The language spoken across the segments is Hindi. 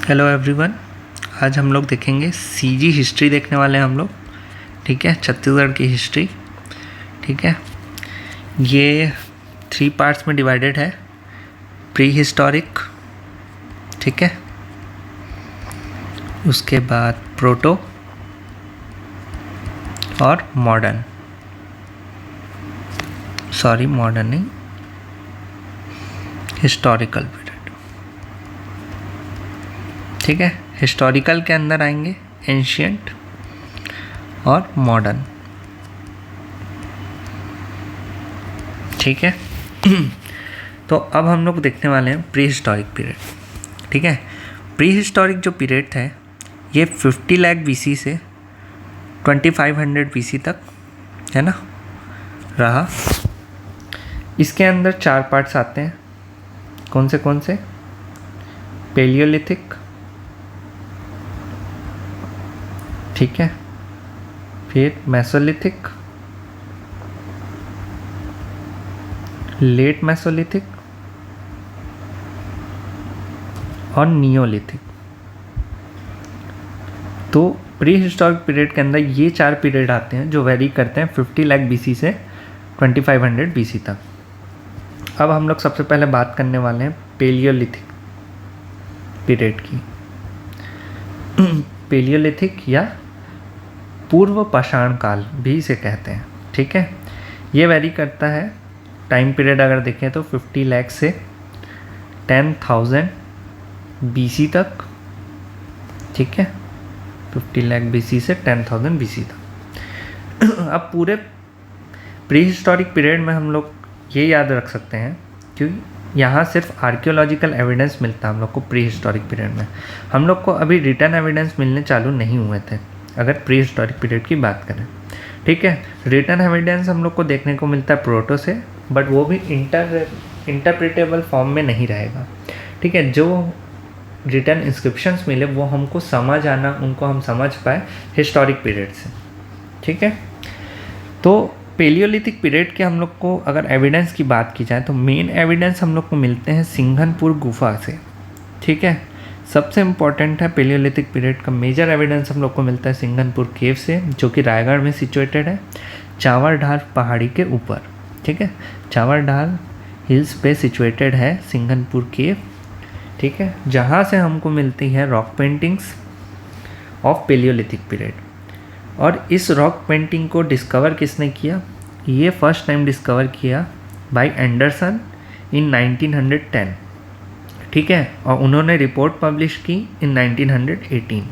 Hello everyone. आज हम लोग देखेंगे सीजी हिस्ट्री देखने वाले हैं हम लोग। ठीक है, छत्तीसगढ़ की हिस्ट्री। ठीक है, ये 3 पार्ट्स में डिवाइडेड है। प्री हिस्टोरिक, ठीक है, उसके बाद प्रोटो और मॉडर्न। सॉरी, मॉडर्न नहीं, हिस्टोरिकल पीरियड। ठीक है, हिस्टोरिकल के अंदर आएंगे एंशियंट और मॉडर्न। ठीक है तो अब हम लोग देखने वाले हैं प्री हिस्टोरिक पीरियड। ठीक है, प्री हिस्टोरिक जो पीरियड है ये 50 लाख BC से 2500 BC तक है ना रहा। इसके अंदर 4 पार्ट्स आते हैं। कौन से? पेलियोलिथिक, ठीक है, फिर मेसोलिथिक, लेट मेसोलिथिक और नियोलिथिक। तो प्री हिस्टोरिक पीरियड के अंदर ये 4 पीरियड आते हैं जो वेरी करते हैं 50 लाख BC से 2500 BC तक। अब हम लोग सबसे पहले बात करने वाले हैं पेलियोलिथिक पीरियड की। पेलियोलिथिक या पूर्व पाषाण काल भी इसे कहते हैं। ठीक है, ये वेरी करता है। टाइम पीरियड अगर देखें तो 50 लाख से 10,000 BC तक। ठीक है, 50 लाख BC से 10,000 BC तक। अब पूरे प्री हिस्टोरिक पीरियड में हम लोग ये याद रख सकते हैं क्योंकि यहाँ सिर्फ आर्कियोलॉजिकल एविडेंस मिलता है हम लोग को प्री हिस्टोरिक पीरियड में। हम लोग को अभी रिटर्न एविडेंस मिलने चालू नहीं हुए थे अगर प्री हिस्टोरिक पीरियड की बात करें। ठीक है, रिटर्न एविडेंस हम लोग को देखने को मिलता है प्रोटो से, बट वो भी इंटरप्रिटेबल फॉर्म में नहीं रहेगा। ठीक है, जो रिटर्न इंस्क्रिप्शंस मिले वो हमको समझ आना, उनको हम समझ पाए हिस्टोरिक पीरियड से। ठीक है, तो पेलियोलिथिक पीरियड के हम लोग को अगर एविडेंस की बात की जाए तो मेन एविडेंस हम लोग को मिलते हैं सिंघनपुर गुफा से। ठीक है, सबसे इम्पॉर्टेंट है पेलियोलिथिक पीरियड का मेजर एविडेंस हम लोग को मिलता है सिंघनपुर केव से, जो कि रायगढ़ में सिचुएटेड है, चावर ढाल पहाड़ी के ऊपर। ठीक है, चावर ढाल हिल्स पे सिचुएटेड है सिंघनपुर केव। ठीक है, जहाँ से हमको मिलती है rock paintings of palaeolithic period. और इस रॉक पेंटिंग को डिस्कवर किसने किया? ये फर्स्ट टाइम डिस्कवर किया बाय एंडरसन इन 1910। ठीक है, और उन्होंने रिपोर्ट पब्लिश की in 1918।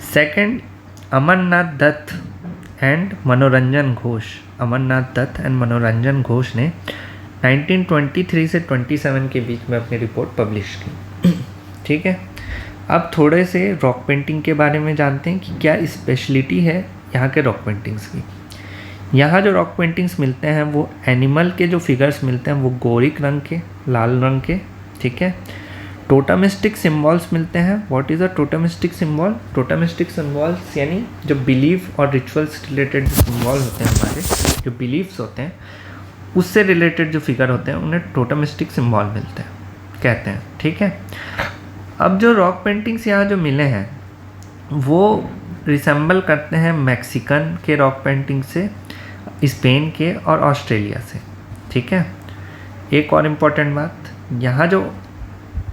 Second, Amarnath Dutt and Manoranjan Ghosh. Amarnath Dutt and Manoranjan Ghosh ने 1923 से 27 के बीच में अपनी रिपोर्ट पब्लिश की। ठीक है, अब थोड़े से रॉक पेंटिंग के बारे में जानते हैं कि क्या स्पेशलिटी है यहाँ के रॉक पेंटिंग्स की। यहाँ जो रॉक पेंटिंग्स मिलते हैं वो एनिमल के जो फिगर्स मिलते हैं वो गोरिक रंग के, लाल रंग के। ठीक है, टोटमिस्टिक सिम्बॉल्स मिलते हैं। What is a totemistic symbol? Totemistic symbols यानी जो बिलीफ और रिचुअल्स रिलेटेड सिम्बॉल होते हैं, हमारे जो बिलीफ्स होते हैं उससे रिलेटेड जो फिगर होते हैं उन्हें टोटमिस्टिक सिम्बॉल मिलते हैं, कहते हैं। ठीक है, अब जो रॉक पेंटिंग्स यहाँ जो मिले हैं वो रिसेंबल करते हैं मैक्सिकन के रॉक पेंटिंग से, स्पेन के और ऑस्ट्रेलिया से। ठीक है, एक और इम्पॉर्टेंट बात, यहाँ जो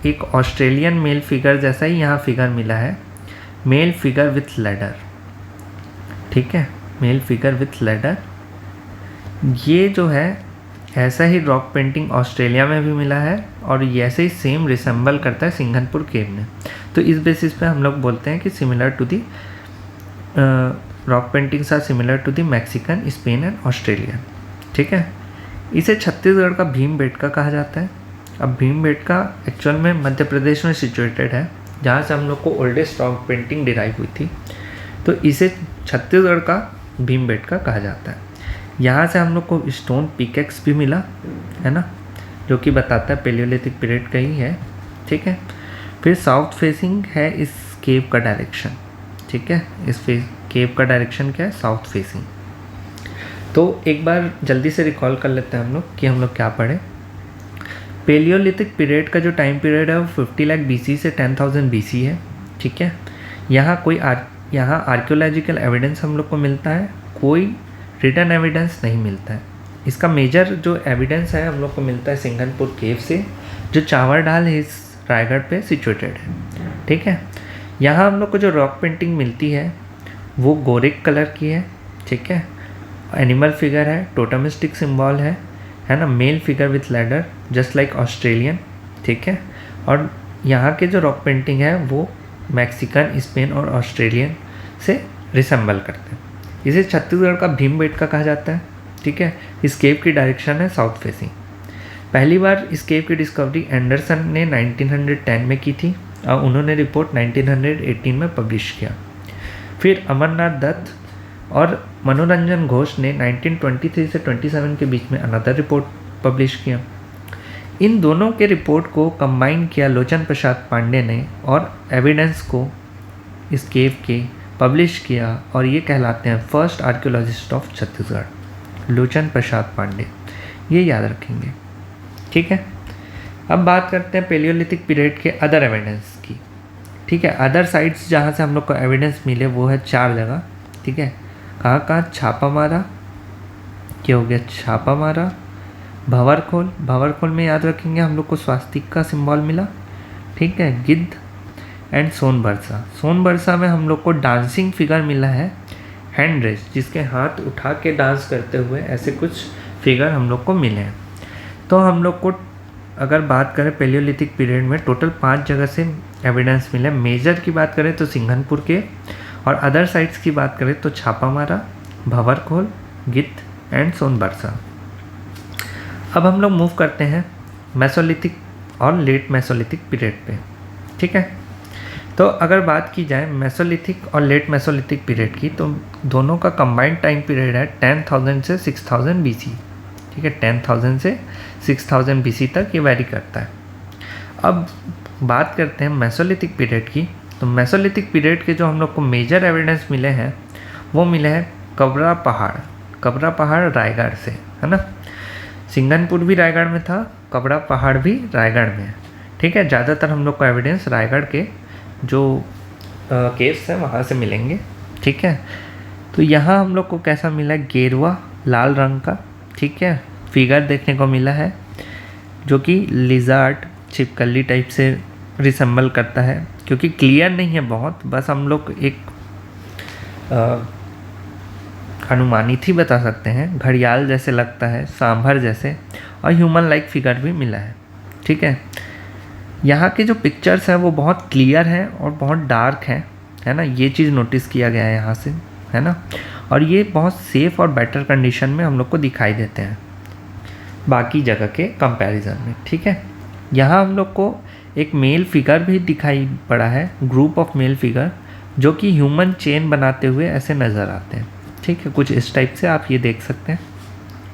एक ऑस्ट्रेलियन मेल फिगर जैसा ही यहाँ फिगर मिला है, मेल फिगर विथ लैडर। ठीक है, मेल फिगर विथ लैडर, ये जो है ऐसा ही रॉक पेंटिंग ऑस्ट्रेलिया में भी मिला है और ऐसे ही सेम रिसेंबल करता है सिंघनपुर केव में। तो इस बेसिस पे हम लोग बोलते हैं कि similar to the rock paintings are similar to the Mexican, Spain and Australian. ठीक है, इसे छत्तीसगढ़ का भीमबेटका कहा जाता है। अब भीमबेटका एक्चुअल में मध्य प्रदेश में सिचुएटेड है, जहाँ से हम लोग को ओल्डेस्ट रॉक पेंटिंग डिराइव हुई थी, तो इसे छत्तीसगढ़ का भीमबेटका कहा जाता है। यहाँ से हम लोग को स्टोन पिकेक्स भी मिला है ना, जो कि बताता है पेलियोलिथिक पीरियड का ही है। ठीक है, फिर साउथ फेसिंग है इस केव का डायरेक्शन। ठीक है, इस केव का डायरेक्शन क्या है? South facing. तो एक बार जल्दी से रिकॉल कर लेते हैं हम लोग कि हम लोग क्या पढ़े। पेलियोलिथिक पीरियड का जो टाइम पीरियड है वो 50 लाख BC से 10,000 BC है, ठीक है। यहाँ आर्कियोलॉजिकल एविडेंस हम लोग को मिलता है, कोई रिटन एविडेंस नहीं मिलता है। इसका मेजर जो एविडेंस है हम लोग को मिलता है सिंघनपुर केव से, जो चावरडाल हिल्स रायगढ़ पे सिचुएटेड है, ठीक है। यहाँ हम लोग को जो रॉक पेंटिंग मिलती है वो गोरिक कलर की है, ठीक है। एनिमल फिगर है, टोटमिस्टिक सिंबल है ना, male figure with ladder just like Australian, ठीक है। और यहाँ के जो रॉक पेंटिंग है वो मैक्सिकन, स्पेन और ऑस्ट्रेलियन से रिसेंबल करते हैं। इसे छत्तीसगढ़ का भीमबेटका कहा जाता है, ठीक है। इस केव की डायरेक्शन है साउथ फेसिंग। पहली बार इस केव की डिस्कवरी एंडरसन ने 1910 में की थी और उन्होंने रिपोर्ट 1918 में पब्लिश किया। फिर अमरनाथ दत्त और मनोरंजन घोष ने 1923 से 27 के बीच में अनदर रिपोर्ट पब्लिश किया। इन दोनों के रिपोर्ट को कंबाइन किया लोचन प्रसाद पांडे ने और एविडेंस को इस केव के पब्लिश किया और ये कहलाते हैं फर्स्ट आर्कियोलॉजिस्ट ऑफ छत्तीसगढ़, लोचन प्रसाद पांडे। ये याद रखेंगे, ठीक है। अब बात करते हैं पेलियोलिथिक पीरियड के अदर एविडेंस की, ठीक है। अदर साइट्स जहाँ से हम लोग को एविडेंस मिले वो है 4 जगह, ठीक है। कहाँ छापा मारा, क्या हो गया, छापा मारा, भंवरखोल में याद रखेंगे हम लोग को स्वास्तिक का सिंबल मिला, ठीक है। गिद्ध एंड सोनबरसा में हम लोग को डांसिंग फिगर मिला है, हैंड रेस, जिसके हाथ उठा के डांस करते हुए ऐसे कुछ फिगर हम लोग को मिले हैं। तो हम लोग को अगर बात करें पेलियोलिथिक पीरियड में टोटल 5 जगह से एविडेंस मिले। मेजर की बात करें तो सिंघनपुर के, और अदर साइट्स की बात करें तो छापामारा, भंवरखोल, गिद्ध एंड सोनबरसा। अब हम लोग मूव करते हैं मेसोलिथिक और लेट मेसोलिथिक पीरियड पे, ठीक है। तो अगर बात की जाए मेसोलिथिक और लेट मेसोलिथिक पीरियड की, तो दोनों का कंबाइंड टाइम पीरियड है 10,000 से 6,000 BC, ठीक है। 10,000 से 6,000 BC तक ये वैरी करता है। अब बात करते हैं मेसोलिथिक पीरियड की। तो मेसोलिथिक पीरियड के जो हम लोग को मेजर एविडेंस मिले हैं वो मिले हैं कबरा पहाड़ रायगढ़ से, है ना। सिंघनपुर भी रायगढ़ में था, कबरा पहाड़ भी रायगढ़ में है, ठीक है। ज़्यादातर हम लोग को एविडेंस रायगढ़ के जो केव्स हैं वहाँ से मिलेंगे, ठीक है। तो यहाँ हम लोग को कैसा मिला, गेरुआ लाल रंग का, ठीक है, फिगर देखने को मिला है जो कि लिजार्ड छिपकली टाइप से रिसेंबल करता है, क्योंकि क्लियर नहीं है बहुत, बस हम लोग एक अनुमानित ही बता सकते हैं। घड़ियाल जैसे लगता है, सांभर जैसे, और ह्यूमन लाइक फिगर भी मिला है, ठीक है। यहाँ के जो पिक्चर्स हैं वो बहुत क्लियर हैं और बहुत डार्क हैं, है ना। ये चीज़ नोटिस किया गया है यहाँ से, है ना। और ये बहुत सेफ़ और बेटर कंडीशन में हम लोग को दिखाई देते हैं बाकी जगह के कंपैरिजन में, ठीक है। यहाँ हम लोग को एक मेल फिगर भी दिखाई पड़ा है, ग्रुप ऑफ मेल फिगर, जो कि ह्यूमन चेन बनाते हुए ऐसे नज़र आते हैं, ठीक है। कुछ इस टाइप से आप ये देख सकते हैं,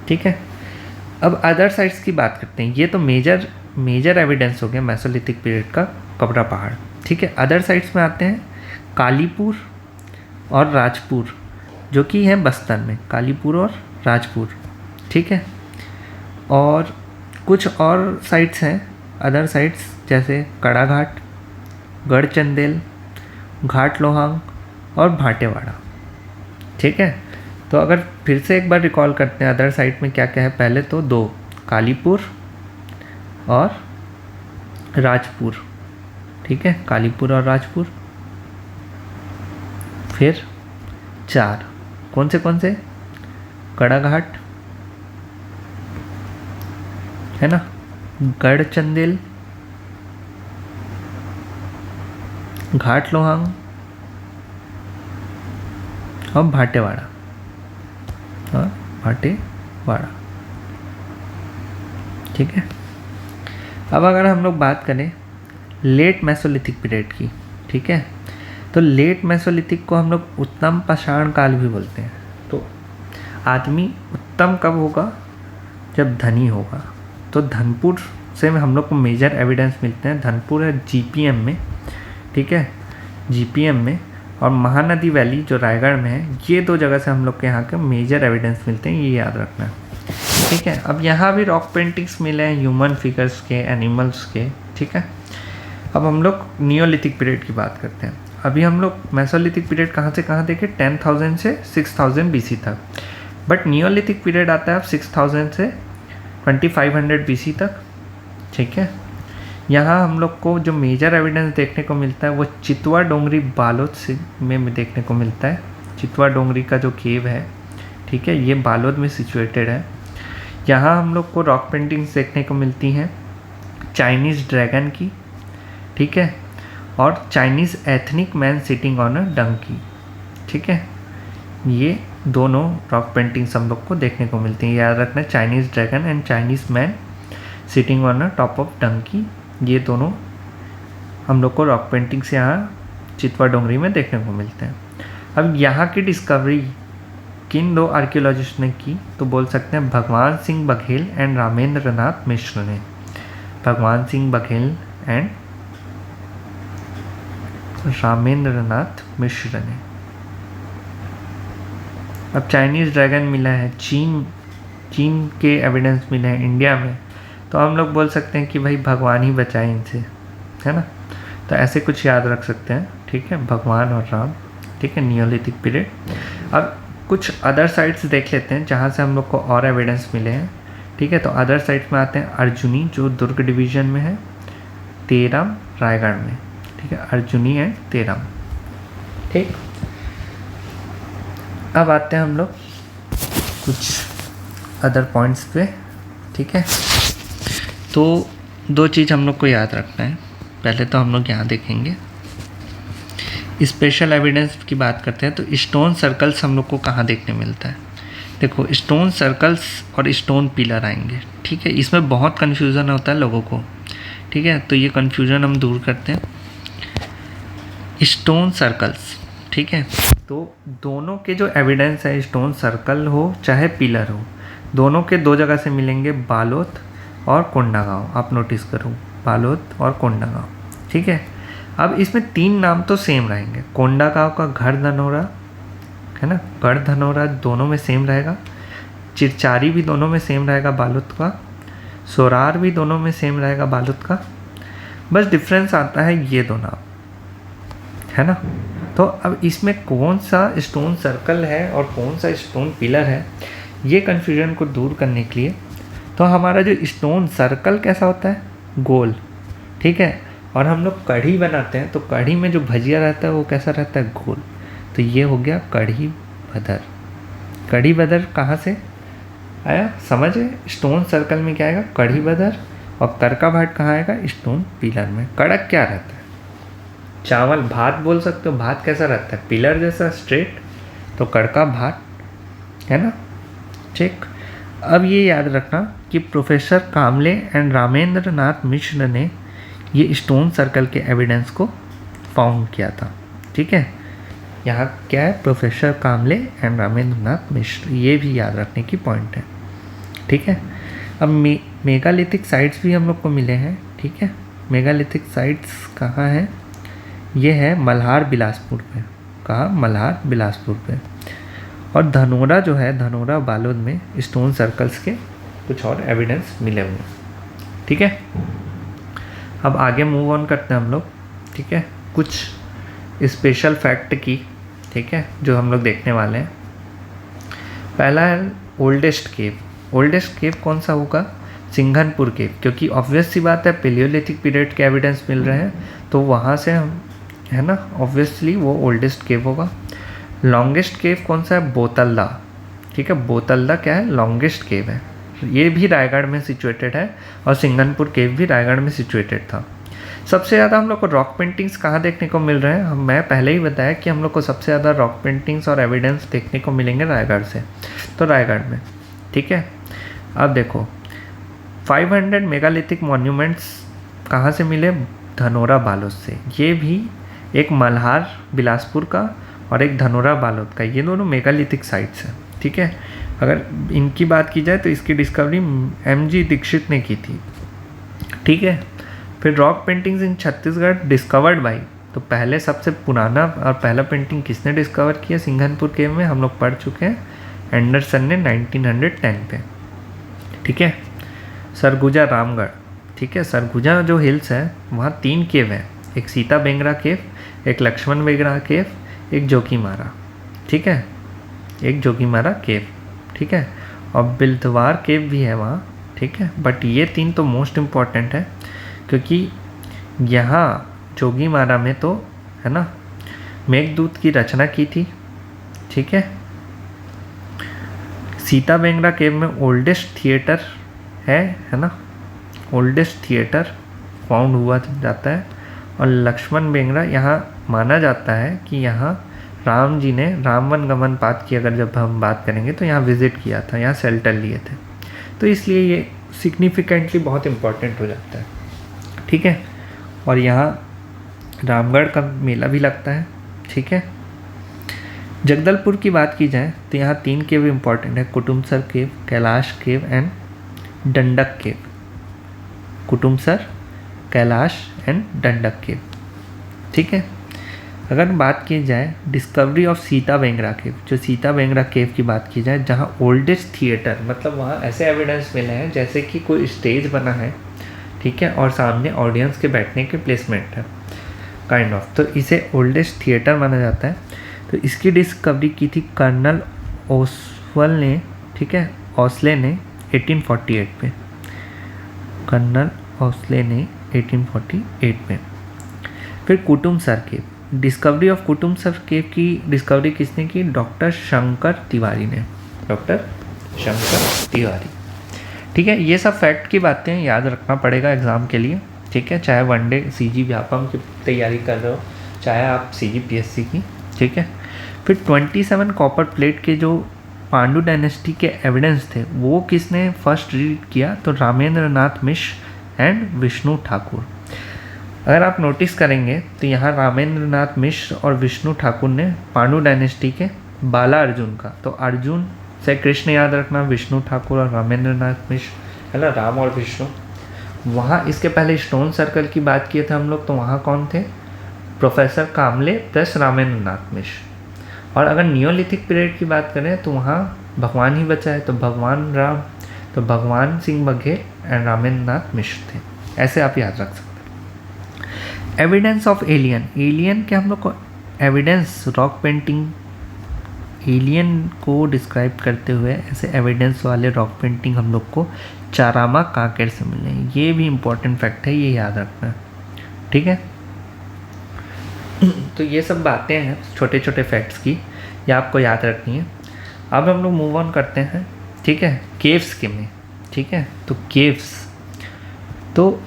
ठीक है। अब अदर साइट्स की बात करते हैं। ये तो मेजर एविडेंस हो गया मेसोलिथिक पीरियड का कबरा पहाड़, ठीक है। अदर साइट्स में आते हैं कालीपुर और राजपुर, जो कि हैं बस्तर में, कालीपुर और राजपुर, ठीक है। और कुछ और साइट्स हैं अदर साइट्स, जैसे कड़ाघाट, गढ़चंदेल, घाट लोहांग और भाटेवाड़ा, ठीक है। तो अगर फिर से एक बार रिकॉल करते हैं अदर साइट में क्या क्या है, पहले तो 2 कालीपुर और राजपुर, ठीक है, कालीपुर और राजपुर। फिर 4 कौन से कड़ाघाट, है ना, गढ़चंदेल, घाट लोहांग और भाटेवाड़ा, ठीक है। अब अगर हम लोग बात करें लेट मेसोलिथिक पीरियड की, ठीक है, तो लेट मेसोलिथिक को हम लोग उत्तम पाषाण काल भी बोलते हैं। तो आदमी उत्तम कब होगा, जब धनी होगा। तो धनपुर से हम लोग को मेजर एविडेंस मिलते हैं। धनपुर है GPM में, ठीक है, GPM में, और महानदी वैली जो रायगढ़ में है, ये 2 जगह से हम लोग के यहाँ के मेजर एविडेंस मिलते हैं, ये याद रखना है। ठीक है। अब यहाँ भी रॉक पेंटिंग्स मिले हैं ह्यूमन फिगर्स के, एनिमल्स के, ठीक है। अब हम लोग नियोलिथिक पीरियड की बात करते हैं। अभी हम लोग मेसोलिथिक पीरियड कहाँ से कहाँ देखे, 10,000 से 6,000 BC तक, बट नियोलिथिक पीरियड आता है अब 6,000 से 2500 BC तक, ठीक है। यहाँ हम लोग को जो मेजर एविडेंस देखने को मिलता है वो चितवा डोंगरी बालोद से में देखने को मिलता है। चितवा डोंगरी का जो केव है, ठीक है, ये बालोद में सिचुएटेड है। यहाँ हम लोग को रॉक पेंटिंग्स देखने को मिलती हैं चाइनीज़ ड्रैगन की, ठीक है, और Chinese ethnic man sitting on a donkey, ठीक है। ये दोनों रॉक पेंटिंग्स हम लोग को देखने को मिलती हैं। याद रखना, Chinese dragon and Chinese man sitting on a top of donkey, ये दोनों हम लोग को रॉक पेंटिंग्स यहाँ चितवा डोंगरी में देखने को मिलते हैं। अब यहाँ की डिस्कवरी किन दो आर्कियोलॉजिस्ट ने की, तो बोल सकते हैं भगवान सिंह बघेल एंड रामेंद्र नाथ मिश्र ने। भगवान सिंह बघेल एंड रामेंद्र नाथ मिश्र ने। अब चाइनीज़ ड्रैगन मिला है, चीन के एविडेंस मिले हैं इंडिया में, तो हम लोग बोल सकते हैं कि भाई भगवान ही बचाए इनसे, है ना। तो ऐसे कुछ याद रख सकते हैं, ठीक है, भगवान और राम, ठीक है, नियोलिथिक पीरियड। अब कुछ अदर साइट्स देख लेते हैं जहाँ से हम लोग को और एविडेंस मिले हैं, ठीक है। तो अदर साइट्स में आते हैं अर्जुनी, जो दुर्ग डिवीज़न में है, तेरम रायगढ़ में, ठीक है, अर्जुनी एंड तेरम, ठीक। अब आते हैं हम लोग कुछ अदर पॉइंट्स पे, ठीक है। तो दो चीज़ हम लोग को याद रखना है। पहले तो हम लोग यहाँ देखेंगे स्पेशल एविडेंस की बात करते हैं, तो स्टोन सर्कल्स हम लोग को कहाँ देखने मिलता है। देखो, स्टोन सर्कल्स और स्टोन पिलर आएंगे, ठीक है। इसमें बहुत कन्फ्यूज़न होता है लोगों को, ठीक है, तो ये कन्फ्यूज़न हम दूर करते हैं। स्टोन सर्कल्स, ठीक है, तो दोनों के जो एविडेंस है, स्टोन सर्कल हो चाहे पिलर हो, दोनों के दो जगह से मिलेंगे, बालोद और कोंडागांव। आप नोटिस करो, बालोद और कोंडागांव, ठीक है। अब इसमें तीन नाम तो सेम रहेंगे। कोंडागांव का गढ़ धनोरा है ना, गढ़ धनोरा दोनों में सेम रहेगा। चिरचारी भी दोनों में सेम रहेगा बालोद का। सोरार भी दोनों में सेम रहेगा बालोद का। बस डिफरेंस आता है ये दो नाम, है ना। तो अब इसमें कौन सा स्टोन सर्कल है और कौन सा स्टोन पिलर है, ये कन्फ्यूजन को दूर करने के लिए, तो हमारा जो स्टोन सर्कल कैसा होता है, गोल, ठीक है। और हम लोग कढ़ी बनाते हैं, तो कढ़ी में जो भजिया रहता है वो कैसा रहता है, गोल। तो ये हो गया कढ़ी भदर। कढ़ी भदर कहाँ से आया, समझे। स्टोन सर्कल में क्या आएगा, कढ़ी भदर। और तड़का भाट कहाँ आएगा, स्टोन पिलर में। कड़क क्या रहता है, चावल भात बोल सकते हो। भात कैसा रहता है, पिलर जैसा स्ट्रेट, तो कड़का भात, है ना, ठीक। अब ये याद रखना कि professor Kamle and Ramendra Nath Mishra ने ये स्टोन सर्कल के एविडेंस को फाउंड किया था, ठीक है। यहाँ क्या है, professor Kamle and Ramendra Nath Mishra, ये भी याद रखने की पॉइंट है, ठीक है। अब मेगालिथिक साइट्स भी हम लोग को मिले हैं, ठीक है। मेगालिथिक साइट्स कहाँ हैं, ये है मल्हार बिलासपुर पे। कहाँ, मल्हार बिलासपुर पे। और धनोरा जो है, धनोरा बालोद में स्टोन सर्कल्स के कुछ और एविडेंस मिले हुए हैं, ठीक है। अब आगे मूव ऑन करते हैं हम लोग, ठीक है, कुछ स्पेशल फैक्ट की, ठीक है, जो हम लोग देखने वाले हैं। पहला है ओल्डेस्ट केव। ओल्डेस्ट केव कौन सा होगा, सिंघनपुर केव, क्योंकि ऑब्वियस सी बात है पेलियोलिथिक पीरियड के एविडेंस मिल रहे हैं, तो वहाँ से हम, है ना, ऑब्वियसली वो ओल्डेस्ट केव होगा। लॉन्गेस्ट केव कौन सा है, बोतलदा, ठीक है। बोतलदा क्या है, लॉन्गेस्ट केव है। ये भी रायगढ़ में सिचुएटेड है, और सिंघनपुर केव भी रायगढ़ में सिचुएटेड था। सबसे ज़्यादा हम लोग को रॉक पेंटिंग्स कहाँ देखने को मिल रहे हैं, मैं पहले ही बताया कि हम लोग को सबसे ज़्यादा रॉक पेंटिंग्स और एविडेंस देखने को मिलेंगे रायगढ़ से, तो रायगढ़ में, ठीक है। अब देखो 500 मेगालिथिक मॉन्यूमेंट्स कहाँ से मिले, धनोरा बालोद से। ये भी एक मल्हार बिलासपुर का और एक धनोरा बालोद का, ये दोनों मेगालिथिक साइट्स हैं, ठीक है। अगर इनकी बात की जाए तो इसकी डिस्कवरी MG दीक्षित ने की थी, ठीक है। फिर rock paintings in Chhattisgarh discovered by, तो पहले सबसे पुराना और पहला पेंटिंग किसने डिस्कवर किया, सिंघनपुर केव में, हम लोग पढ़ चुके हैं, एंडरसन ने 1910 पे, ठीक है। सरगुजा रामगढ़, ठीक है। सरगुजा जो हिल्स है वहाँ 3 केव हैं, एक सीता बेंगरा केव, एक लक्ष्मण बेंगरा केव, एक जोगीमारा, ठीक है, एक जोगीमारा केव, ठीक है। और बिलतवार केव भी है वहाँ, ठीक है। बट ये 3 तो मोस्ट इम्पॉर्टेंट है, क्योंकि यहाँ जोगीमारा में तो है ना मेघदूत की रचना की थी, ठीक है। सीता बेंगरा केव में ओल्डेस्ट थिएटर है ना, ओल्डेस्ट थिएटर फाउंड हुआ जाता है। और लक्ष्मण बेंगरा यहाँ माना जाता है कि यहाँ राम जी ने रामवन गमन पाथ की अगर जब हम बात करेंगे तो यहाँ विज़िट किया था, यहाँ शेल्टर लिए थे, तो इसलिए ये सिग्निफिकेंटली बहुत इम्पोर्टेंट हो जाता है, ठीक है। और यहाँ रामगढ़ का मेला भी लगता है, ठीक है। जगदलपुर की बात की जाए तो यहाँ 3 केव इम्पॉर्टेंट है, Kutumsar cave, Kailash cave and Dandak cave. Kutumsar, Kailash and Dandak cave, ठीक है। अगर बात की जाए discovery of Sita Bengra cave, जो सीता बेंगरा केव की बात की जाए, जहाँ ओल्डेस्ट थिएटर, मतलब वहाँ ऐसे एविडेंस मिले हैं जैसे कि कोई स्टेज बना है, ठीक है, और सामने ऑडियंस के बैठने के प्लेसमेंट है काइंड ऑफ, तो इसे ओल्डेस्ट थिएटर माना जाता है। तो इसकी डिस्कवरी की थी कर्नल ओसवल ने, ठीक है, ओसले ने 1848 में, कर्नल ओसले ने 1848 में। फिर कुटुमसर केव, डिस्कवरी ऑफ कुटुमसर केव की डिस्कवरी किसने की? डॉक्टर शंकर तिवारी ने, डॉक्टर शंकर तिवारी, ठीक है। ये सब फैक्ट की बातें याद रखना पड़ेगा एग्ज़ाम के लिए, ठीक है, चाहे वनडे सीजी व्यापम की तैयारी कर रहे हो, चाहे आप CGPSC की, ठीक है। फिर 27 कॉपर प्लेट के जो पांडु डायनेस्टी के एविडेंस थे वो किसने फर्स्ट रीड किया? तो रामेंद्र नाथ मिश्र एंड विष्णु ठाकुर। अगर आप नोटिस करेंगे तो यहाँ रामेंद्र नाथ मिश्र और विष्णु ठाकुर ने पांडु डायनेस्टी के बाला अर्जुन का, तो अर्जुन से कृष्ण याद रखना, विष्णु ठाकुर और रामेंद्र नाथ मिश्र, है ना, राम और विष्णु। वहाँ इसके पहले स्टोन सर्कल की बात किए थे हम लोग, तो वहाँ कौन थे? प्रोफेसर कामले प्लस रामेंद्र नाथ मिश्र। और अगर नियोलिथिक पीरियड की बात करें तो वहाँ भगवान ही बचा है, तो भगवान राम, तो भगवान सिंह बघेल एंड रामेंद्र नाथ मिश्र थे, ऐसे आप याद रख सकते हैं। एविडेंस ऑफ एलियन, एलियन के हम लोग को एविडेंस रॉक पेंटिंग, एलियन को डिस्क्राइब करते हुए ऐसे एविडेंस वाले रॉक पेंटिंग हम लोग को चारामा कांकेर से मिले हैं। ये भी इम्पोर्टेंट फैक्ट है, ये याद रखना है, ठीक है। तो ये सब बातें हैं छोटे छोटे फैक्ट्स की, ये आपको याद रखनी है। अब हम लोग मूव ऑन करते हैं, ठीक है, केव्स के में, ठीक है। तो केव्स, तो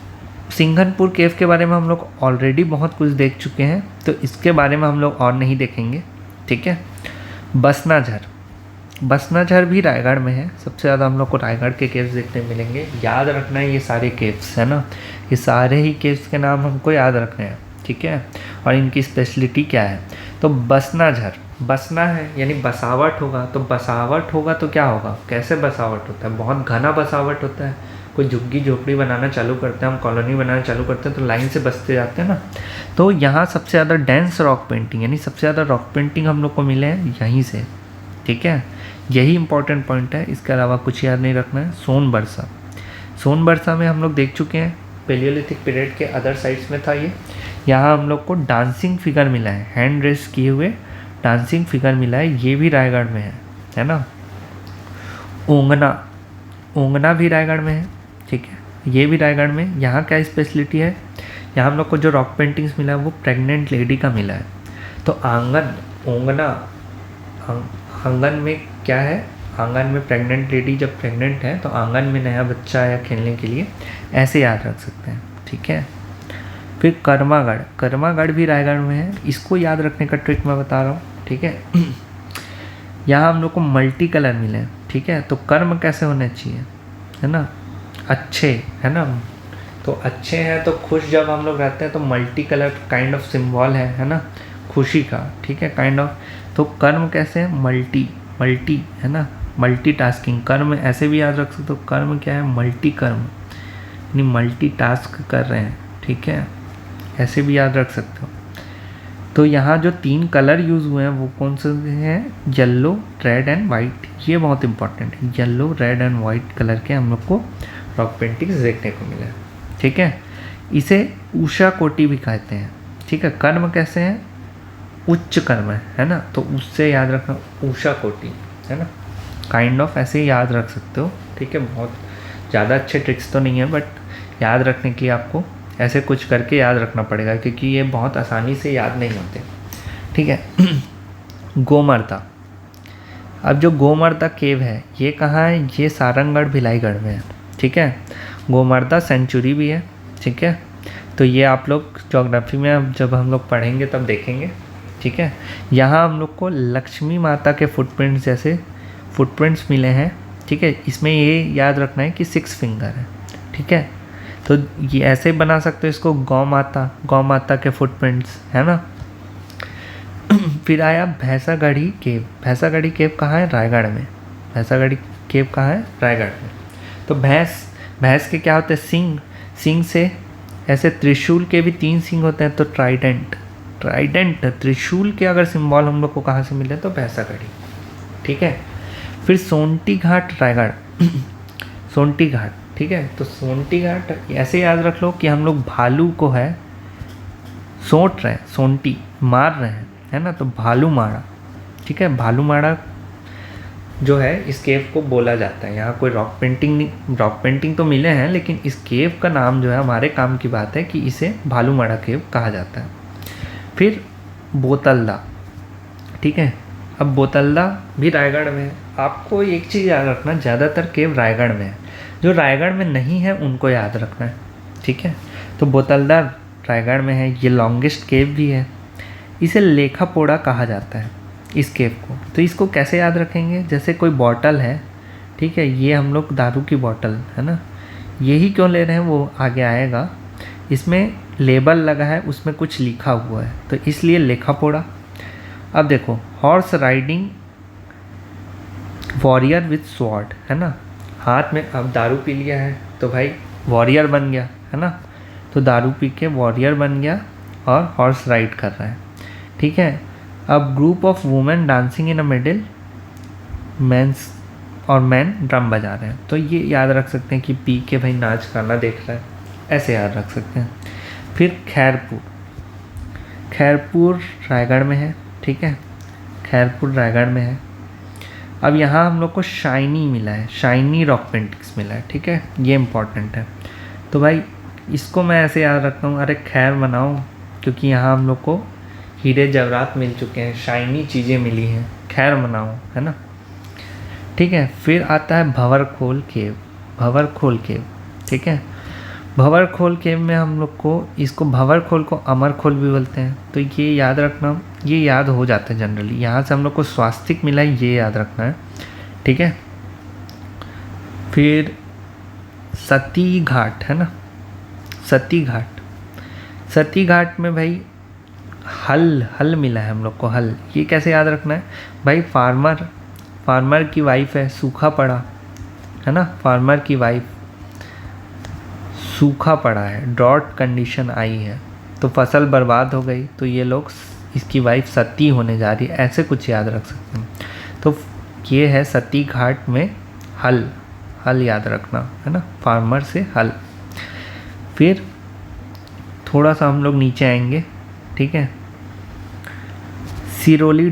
सिंघनपुर केव के बारे में हम लोग ऑलरेडी बहुत कुछ देख चुके हैं, तो इसके बारे में हम लोग और नहीं देखेंगे, ठीक है। बसनाझर, बसनाझर भी रायगढ़ में है, सबसे ज़्यादा हम लोग को रायगढ़ के केव्स देखने मिलेंगे। याद रखना है ये सारे केव्स, है ना, ये सारे ही केव्स के नाम हमको याद रखने हैं, ठीक है, और इनकी स्पेशलिटी क्या है। तो बसनाझर, बसना है यानी बसावट होगा, तो बसावट होगा तो क्या होगा, कैसे बसावट होता है? बहुत घना बसावट होता है, कोई झुग्गी झोपड़ी बनाना चालू करते हैं, हम कॉलोनी बनाना चालू करते हैं तो लाइन से बसते जाते हैं ना। तो यहाँ सबसे ज़्यादा डेंस रॉक पेंटिंग, यानी सबसे ज़्यादा रॉक पेंटिंग हम लोग को मिले हैं यहीं से, ठीक है, यही इंपॉर्टेंट पॉइंट है, इसके अलावा कुछ याद नहीं रखना है। सोनबरसा, सोनबरसा में हम लोग देख चुके हैं, पेलियोलिथिक पीरियड के अदर साइड्स में था ये। यहाँ हम लोग को डांसिंग फिगर मिला है, हैंड रेस किए हुए डांसिंग फिगर मिला है, ये भी रायगढ़ में है ना। ओंगना, ओंगना भी रायगढ़ में है, ठीक है, ये भी रायगढ़ में। यहाँ क्या स्पेशलिटी है, यहाँ हम लोग को जो रॉक पेंटिंग्स मिला है वो प्रेग्नेंट लेडी का मिला है। तो आंगन, ओंगना, आंगन में क्या है, आंगन में प्रेग्नेंट लेडी जब प्रेग्नेंट है तो आंगन में नया बच्चा आया खेलने के लिए, ऐसे याद रख सकते हैं, ठीक है। फिर कर्मागढ़, कर्मागढ़ भी रायगढ़ में है, इसको याद रखने का ट्रिक मैं बता रहा हूँ, ठीक है। यहाँ हम लोग को मल्टी कलर मिले हैं, ठीक है, तो कर्म कैसे होने चाहिए, है ना, अच्छे, है ना, तो अच्छे हैं तो खुश जब हम लोग रहते हैं तो multi colour kind of symbol है ना, खुशी का, ठीक है, काइंड ऑफ। तो कर्म कैसे है, मल्टी, मल्टी, है ना, मल्टीटास्किंग, कर्म ऐसे भी याद रख सकते हो, कर्म क्या है, मल्टी कर्म, यानी मल्टीटास्क कर रहे हैं, ठीक है, ऐसे भी याद रख सकते हो। तो यहाँ जो 3 कलर यूज़ हुए हैं वो कौन से हैं? Yellow, red and white. ये बहुत इंपॉर्टेंट है, yellow, red and white colour के हम लोग को रॉक पेंटिंग्स देखने को मिले हैं। ठीक है, इसे उषा कोटि भी कहते हैं। ठीक है, कर्म कैसे हैं? उच्च कर्म है ना, तो उससे याद रखना उषा कोटि, है ना, काइंड ऑफ ऐसे ही याद रख सकते हो। ठीक है, बहुत ज़्यादा अच्छे ट्रिक्स तो नहीं है, बट याद रखने के लिए आपको ऐसे कुछ करके याद रखना पड़ेगा, क्योंकि ये बहुत आसानी से याद नहीं होते। ठीक है। गोमर्ता। अब जो गोमर्ता केव है ये कहाँ है? ये सारंगगढ़ भिलाईगढ़ में है। ठीक है, गोमर्ता सेंचुरी भी है। ठीक है, तो ये आप लोग ज्योग्राफी में अब जब हम लोग पढ़ेंगे तब देखेंगे। ठीक है, यहाँ हम लोग को लक्ष्मी माता के फुटप्रिंट्स जैसे फुटप्रिंट्स मिले हैं। ठीक है, इसमें ये याद रखना है कि 6 फिंगर है। ठीक है, तो ये ऐसे बना सकते हो इसको, गौ माता के फुटप्रिंट्स, है ना। फिर आया भैंसागढ़ी केव। भैंसागढ़ी केव कहाँ है? रायगढ़ में। भैंसागढ़ी केव कहाँ है? रायगढ़ में। तो भैंस के क्या होते हैं? सिंग। सिंग से ऐसे त्रिशूल के भी 3 सिंग होते हैं, तो ट्राइडेंट त्रिशूल के अगर सिंबल हम लोग को कहाँ से मिले तो भैंसागढ़ी। ठीक है, फिर सोंटी घाट रायगढ़। सोंटी घाट। ठीक है, तो सोंटी घाट ऐसे याद रख लो कि हम लोग भालू को है सोंट रहे हैं, सोंटी मार रहे हैं, है ना, तो भालू मारा। ठीक है, भालू मारा जो है इस केव को बोला जाता है। यहाँ कोई रॉक पेंटिंग तो मिले हैं, लेकिन इस केव का नाम जो है हमारे काम की बात है कि इसे भालू मारा केव कहा जाता है। फिर बोतलदा। ठीक है, अब बोतलदा भी रायगढ़ में है। आपको एक चीज़ याद रखना, ज़्यादातर केव रायगढ़ में है, जो रायगढ़ में नहीं है उनको याद रखना है। ठीक है, तो बोतलदा रायगढ़ में है। ये लॉन्गेस्ट केव भी है। इसे लेखापोड़ा कहा जाता है इस केव को। तो इसको कैसे याद रखेंगे? जैसे कोई बॉटल है, ठीक है, ये हम लोग दारू की बॉटल है ना, यही क्यों ले रहे हैं वो आगे आएगा। इसमें लेबल लगा है, उसमें कुछ लिखा हुआ है, तो इसलिए लेखापोड़ा। अब देखो, horse riding warrior with sword, है ना, हाथ में अब दारू पी लिया है तो भाई वॉरियर बन गया, है ना, तो दारू पी के वॉरियर बन गया और हॉर्स राइड कर रहा है। ठीक है, अब group of women dancing in a middle, mens और मैन ड्रम बजा रहे हैं, तो ये याद रख सकते हैं कि पी के भाई नाच गाना देख रहा है, ऐसे याद रख सकते हैं। फिर खैरपुर रायगढ़ में है। ठीक है, खैरपुर रायगढ़ में है। अब यहाँ हम लोग को शाइनी मिला है, शाइनी रॉक पेंटिंग्स मिला है। ठीक है, ये इम्पॉर्टेंट है। तो भाई इसको मैं ऐसे याद रखता हूँ, अरे खैर मनाओ, क्योंकि यहाँ हम लोग को हीरे जवाहरात मिल चुके हैं, शाइनी चीज़ें मिली हैं, खैर मनाओ, है ना। ठीक है, फिर आता है भंवरखोल केव। ठीक है, भंवरखोल केव में हम लोग को इसको भंवरखोल को अमरखोल भी बोलते हैं, तो ये याद रखना, ये याद हो जाता है जनरली। यहाँ से हम लोग को स्वास्तिक मिला है, ये याद रखना है। ठीक है, फिर सती घाट, है ना, सती घाट में भाई हल मिला है हम लोग को, हल। ये कैसे याद रखना है भाई? फार्मर की वाइफ है, सूखा पड़ा, है ना, फार्मर की वाइफ सूखा पड़ा है, ड्रॉट कंडीशन आई है, तो फसल बर्बाद हो गई, तो ये लोग इसकी वाइफ सती होने जा रही है, ऐसे कुछ याद रख सकते हैं। तो ये है सती घाट में हल याद रखना, है ना, फार्मर से हल। फिर थोड़ा सा हम लोग नीचे आएंगे। ठीक है, सिरोली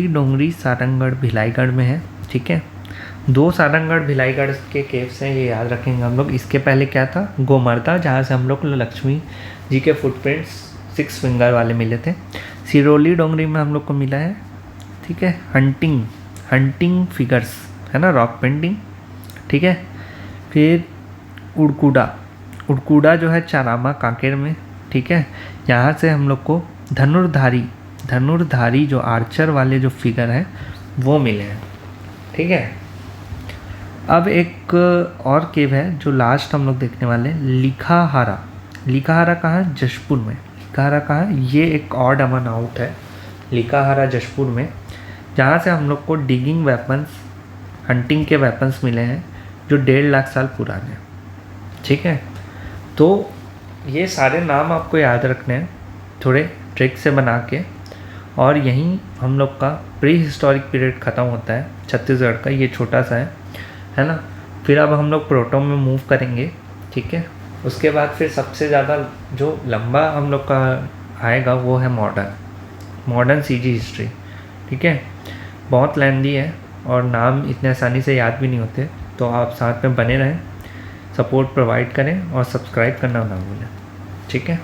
डोंगरी सारंगगढ़ भिलाईगढ़ में है। ठीक है, 2 सारंगगढ़ भिलाईगढ़ के केव्स हैं, ये याद रखेंगे हम लोग। इसके पहले क्या था? गोमर्ता, जहाँ से हम लोग लक्ष्मी जी के फुटप्रिंट्स 6 फिंगर वाले मिले थे। सिरोली डोंगरी में हम लोग को मिला है, ठीक है, हंटिंग फिगर्स, है ना, रॉक पेंटिंग। ठीक है, फिर उड़कुड़ा जो है चारामा कांकेर में। ठीक है, यहाँ से हम लोग को धनुर्धारी जो आर्चर वाले जो फिगर हैं वो मिले हैं। ठीक है, अब एक और केव है जो लास्ट हम लोग देखने वाले हैं, लिखाहारा कहाँ है? जशपुर में। लिखाहारा कहाँ है? ये एक ऑड अमन आउट है, लिखाहारा जशपुर में, जहाँ से हम लोग को डिगिंग वेपन्स, हंटिंग के वेपन्स मिले हैं जो 1.5 लाख साल पुराने हैं। ठीक है, तो ये सारे नाम आपको याद रखने हैं। थोड़े ट्रिक से बना के, और यहीं हम लोग का प्री हिस्टोरिक पीरियड ख़त्म होता है छत्तीसगढ़ का, ये छोटा सा है ना। फिर अब हम लोग प्रोटो में मूव करेंगे, ठीक है। उसके बाद फिर सबसे ज़्यादा जो लंबा हम लोग का आएगा वो है मॉडर्न सीजी हिस्ट्री, ठीक है। बहुत लेंदी है और नाम इतने आसानी से याद भी नहीं होते, तो आप साथ में बने रहें, सपोर्ट प्रोवाइड करें और सब्सक्राइब करना ना भूलें, ठीक है।